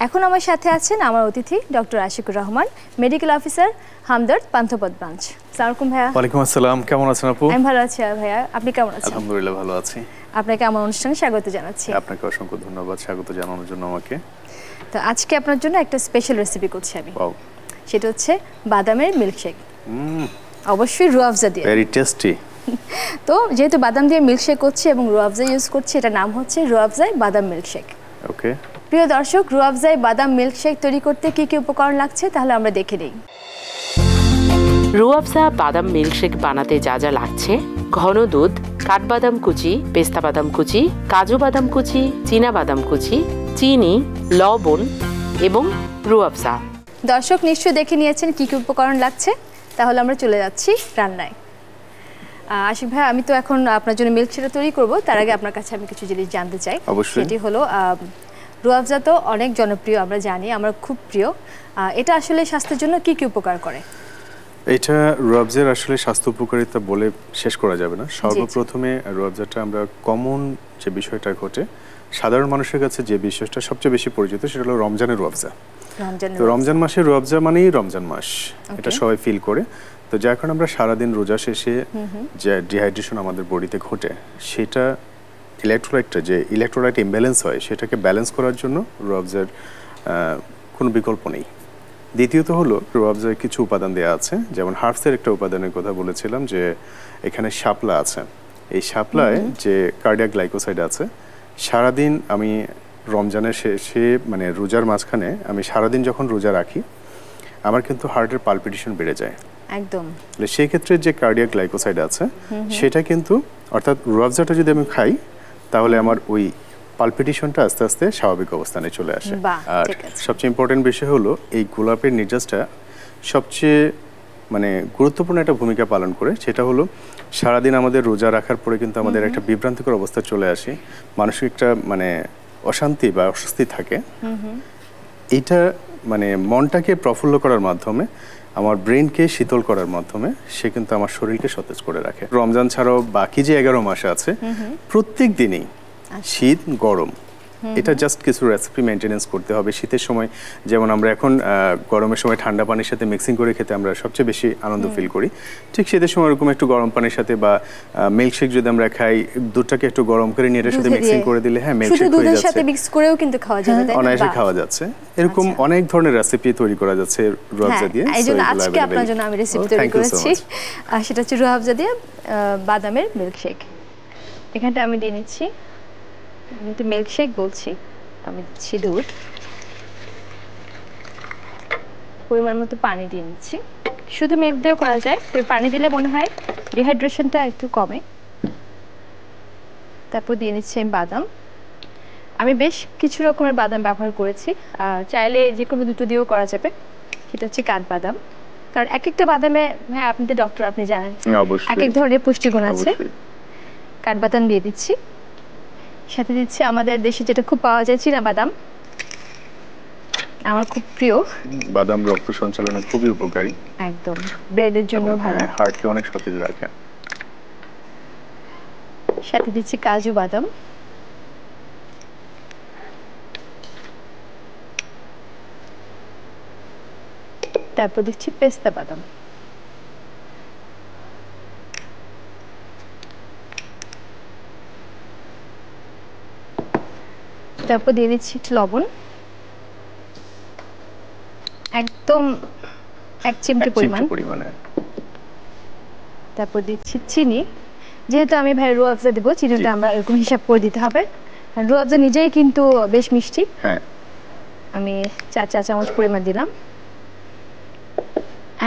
এখন আমার সাথে আছেন আমার অতিথি doctor Ashikur Rahman, medical officer, Hamdard Panthapath branch. আসসালামু আলাইকুম ভাইয়া। ওয়ালাইকুম আসসালাম, কেমন আছেন আপু? আমি ভালো আছি ভাইয়া, আপনি কেমন আছেন? আলহামদুলিল্লাহ ভালো আছি। আপনাকে আমার অনুষ্ঠানে স্বাগত জানাচ্ছি। আপনাকে অসংখ্য ধন্যবাদ স্বাগত জানানোর জন্য আমাকে। তো আজকে আপনার জন্য একটা স্পেশাল রেসিপি করছি আমি। ওয়াও, সেটা হচ্ছে বাদামের মিল্কশেক। অবশ্যই রুয়াবজা দিয়ে। Very tasty. তো যেহেতু বাদাম দিয়ে মিল্কশেক করছি এবং রুয়াবজা ইউজ করছি, এটা নাম হচ্ছে রুয়াবজাই বাদাম মিল্কশেক। ওকে। প্রিয় দর্শক, রুয়াবজাই বাদাম মিল্কশেক তৈরি করতে কি কি উপকরণ লাগছে তাহলে আমরা দেখে নিই। রুয়াবজা বাদাম মিল্কশেক বানাতে যা যা লাগছে: ঘন দুধ, কাঠবাদাম কুচি, পেস্তা বাদাম কুচি, কাজু বাদাম কুচি, চীনা বাদাম কুচি, চিনি, লবণ এবং রুয়াবজা। দর্শক নিশ্চয়ই দেখে নিয়েছেন কি কি উপকরণ লাগছে, তাহলে আমরা চলে যাচ্ছি রান্নায়। আশিক ভাই, আমি তো এখন আপনার জন্য মিল্কশেকটা তৈরি করব, তার আগে আপনার কাছে আমি কিছু জিনিস জানতে চাই। সেটি হলো রুয়াবজা তো অনেক জনপ্রিয়, আমরা জানি, আমরা খুব প্রিয়। এটা আসলে স্বাস্থ্যের জন্য কি কি উপকার করে? এটা রুয়াবজার আসলে স্বাস্থ্য উপকারিতা বলে শেষ করা যাবে না। সর্বপ্রথমে রুয়াবজাটা আমরা কমন যে বিষয়টা ঘটে, সাধারণ মানুষের কাছে যে বিষয়টা সবচেয়ে বেশি পরিচিত সেটা হলো রমজানের রুয়াবজা। তো রমজান মাসে রুয়াবজা মানেই রমজান মাস, এটা সবাই ফিল করে। তো যার কারণে আমরা সারাদিন রোজা শেষে যে ডিহাইড্রেশন আমাদের বডিতে ঘটে, সেটা ইলেকট্রোলাইট ইমব্যালেন্স হয়, সেটাকে ব্যালেন্স করার জন্য রুয়াবজার কোনো বিকল্প নেই। দ্বিতীয়ত হলো রুয়াবজায় কিছু উপাদান দেওয়া আছে, যেমন হার্বসের একটা উপাদানের কথা বলেছিলাম যে এখানে শাপলা আছে। এই শাপলায় যে কার্ডিয়াক গ্লাইকোসাইড আছে, সারাদিন আমি রমজানের শেষে মানে রোজার মাঝখানে আমি সারাদিন যখন রোজা রাখি, আমার কিন্তু হার্টের পালপিটেশন বেড়ে যায় একদম। তাহলে সেই ক্ষেত্রে যে কার্ডিয়াক গ্লাইকোসাইড আছে সেটা কিন্তু, অর্থাৎ রুয়াবজাটা যদি আমি খাই তাহলে আমার ওই পালপিটেশনটা আস্তে আস্তে স্বাভাবিক অবস্থানে চলে আসে। আর সবচেয়ে ইম্পর্টেন্ট বিষয় হলো এই গোলাপের নির্যাসটা সবচেয়ে মানে গুরুত্বপূর্ণ একটা ভূমিকা পালন করে। সেটা হলো সারাদিন আমাদের রোজা রাখার পরে কিন্তু আমাদের একটা বিভ্রান্তিকর অবস্থা চলে আসে, মানসিক একটা মানে অশান্তি বা অস্বস্তি থাকে। এইটা মানে মনটাকে প্রফুল্ল করার মাধ্যমে, আমার ব্রেনকে শীতল করার মাধ্যমে সে কিন্তু আমার শরীরকে সতেজ করে রাখে। রমজান ছাড়াও বাকি যে 11 মাস আছে, প্রত্যেক দিনই শীত গরম, এটা জাস্ট কিছু রেসিপি মেনটেনেন্স করতে হবে। শীতের সময় যেমন আমরা এখন গরমের সময় ঠান্ডা পানির সাথে মিক্সিং করে খেতে আমরা সবচেয়ে বেশি আনন্দ ফিল করি, ঠিক শীতের সময় এরকম একটু গরম পানির সাথে বা মিল্কশেক যদি আমরা খাই, দুধটাকে একটু গরম করে নিয়ে এটার সাথে মিক্সিং করে দিলে হ্যাঁ মিল্কশেক হয়ে যাচ্ছে। সাথে মিক্স করেও কিন্তু খাওয়া যাবে, তাই না? অনায়াসে খাওয়া যাচ্ছে। এরকম অনেক ধরনের রেসিপি তৈরি করা যাচ্ছে রুয়াবজা দিয়ে। এইজন্য আজকে আপনার জন্য আমি রেসিপি তৈরি করেছি, আর সেটা হচ্ছে রুয়াবজা দিয়ে বাদামের মিল্কশেক। এখানটা আমি দিয়ে নিচ্ছি, আমি তো মিল্কশেক বলছি, আমি দিচ্ছি দুধ, পরিমাণ মতো পানি দিয়ে নিচ্ছি। শুধু মিল্ক দিয়েও করা যায়, তবে পানি দিলে মনে হয় ডিহাইড্রেশনটা একটু কমে। তারপর দিয়ে নিচ্ছি আমি বাদাম। আমি বেশ কিছু রকমের বাদাম ব্যবহার করেছি, চাইলে যে কোনো দুটো দিয়েও করা যাবে। সেটা হচ্ছে কাঠবাদাম, কারণ এক একটা বাদামে, হ্যাঁ আপনি তো ডক্টর, আপনি জানেন এক এক ধরনের পুষ্টিগুণ আছে। কাঠবাদাম দিয়ে দিচ্ছি, সাথে দিচ্ছি আমাদের দেশে যেটা খুব পাওয়া যায় চীনা বাদাম, আমার খুব প্রিয়। বাদাম রক্ত সঞ্চালনে খুবই উপকারী, একদম ব্রেনের জন্য ভালো, হার্টকে অনেক সতেজ রাখে। সাথে দিচ্ছি কাজু বাদাম, তারপর দিচ্ছি পেস্তা বাদাম, তারপর দিয়ে দিচ্ছি লবণ, একদম 1 চিমটি পরিমাণে। তারপর দিচ্ছি চিনি, যেহেতু আমি ভাই রুয়াবজা দেবো, চিনিটা আমরা এরকম হিসাব করে দিতে হবে। রুয়াবজা নিজেই কিন্তু বেশ মিষ্টি, আমি 4 চা চামচ পরিমাণ দিলাম।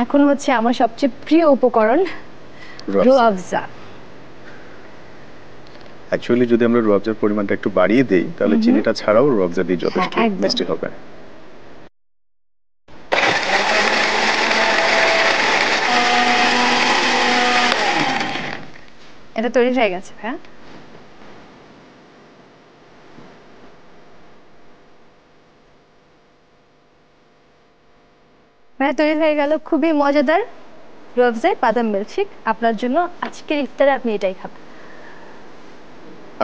এখন হচ্ছে আমার সবচেয়ে প্রিয় উপকরণ রুয়াবজা। অ্যাকচুয়ালি যদি আমরা রুয়াবজার পরিমাণটা একটু বাড়িয়ে দেই, তাহলে চিনিটা ছাড়াও রুয়াবজা দিয়ে যথেষ্ট মিষ্টি হবে। এটা তৈরি হয়ে গেছে ভাইয়া। ভাইয়া তৈরি হয়ে গেল খুবই মজাদার রুয়াবজা বাদাম মিল্কশেক। আপনার জন্য আজকের ইফতারে আপনি এটাই খাবেন।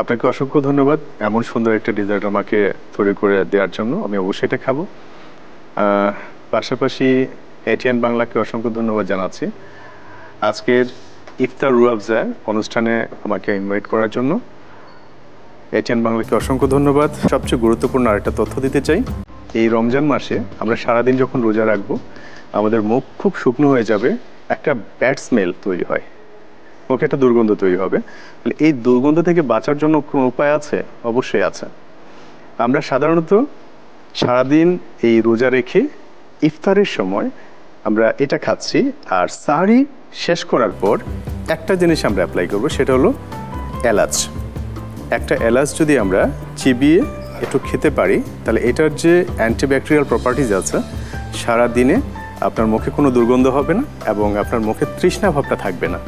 আপনাকে অসংখ্য ধন্যবাদ এমন সুন্দর একটা ডেজার্ট আমাকে তৈরি করে দেওয়ার জন্য। আমি অবশ্যই এটা খাবো। পাশাপাশি এটিএন বাংলাকে অসংখ্য ধন্যবাদ জানাচ্ছি আজকের ইফতার রুয়াবজা অনুষ্ঠানে আমাকে ইনভাইট করার জন্য। এটিএন বাংলাকে অসংখ্য ধন্যবাদ। সবচেয়ে গুরুত্বপূর্ণ আরেকটা তথ্য দিতে চাই, এই রমজান মাসে আমরা সারাদিন যখন রোজা রাখবো আমাদের মুখ খুব শুকনো হয়ে যাবে, একটা ব্যাড স্মেল তৈরি হয়, মুখে একটা দুর্গন্ধ তৈরি হবে। এই দুর্গন্ধ থেকে বাঁচার জন্য কোনো উপায় আছে? অবশ্যই আছে। আমরা সাধারণত সারাদিন এই রোজা রেখে ইফতারের সময় আমরা এটা খাচ্ছি, আর সাহরি শেষ করার পর একটা জিনিস আমরা অ্যাপ্লাই করব, সেটা হলো এলাচ। একটা এলাচ যদি আমরা চিবিয়ে একটু খেতে পারি তাহলে এটার যে অ্যান্টিব্যাকটেরিয়াল প্রপার্টিজ আছে সারা দিনে আপনার মুখে কোনো দুর্গন্ধ হবে না এবং আপনার মুখে তৃষ্ণা ভাবটা থাকবে না।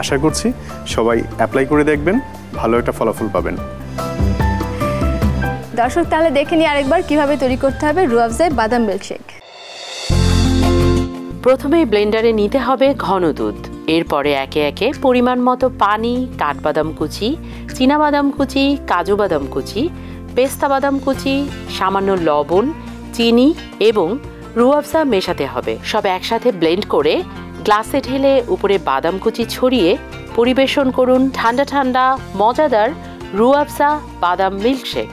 আশা করছি সবাই অ্যাপ্লাই করে দেখবেন, ভালো একটা ফলাফল পাবেন। দর্শক তাহলে দেখে নিই আরেকবার কিভাবে তৈরি করতে হবে রুয়াবজায় বাদাম মিল্কশেক। প্রথমে ব্লেন্ডারে নিতে হবে ঘন দুধ, এরপরে একে একে পরিমাণ মতো পানি, কাঠবাদাম কুচি, চীনাবাদাম কুচি, কাজু বাদাম কুচি, পেস্তা বাদাম কুচি, সামান্য লবণ, চিনি এবং রুয়াবজা মেশাতে হবে। সব একসাথে ব্লেন্ড করে গ্লাসে ঢেলে উপরে বাদাম কুচি ছড়িয়ে পরিবেশন করুন ঠান্ডা ঠান্ডা মজাদার রুয়াবজা বাদাম মিল্কশেক।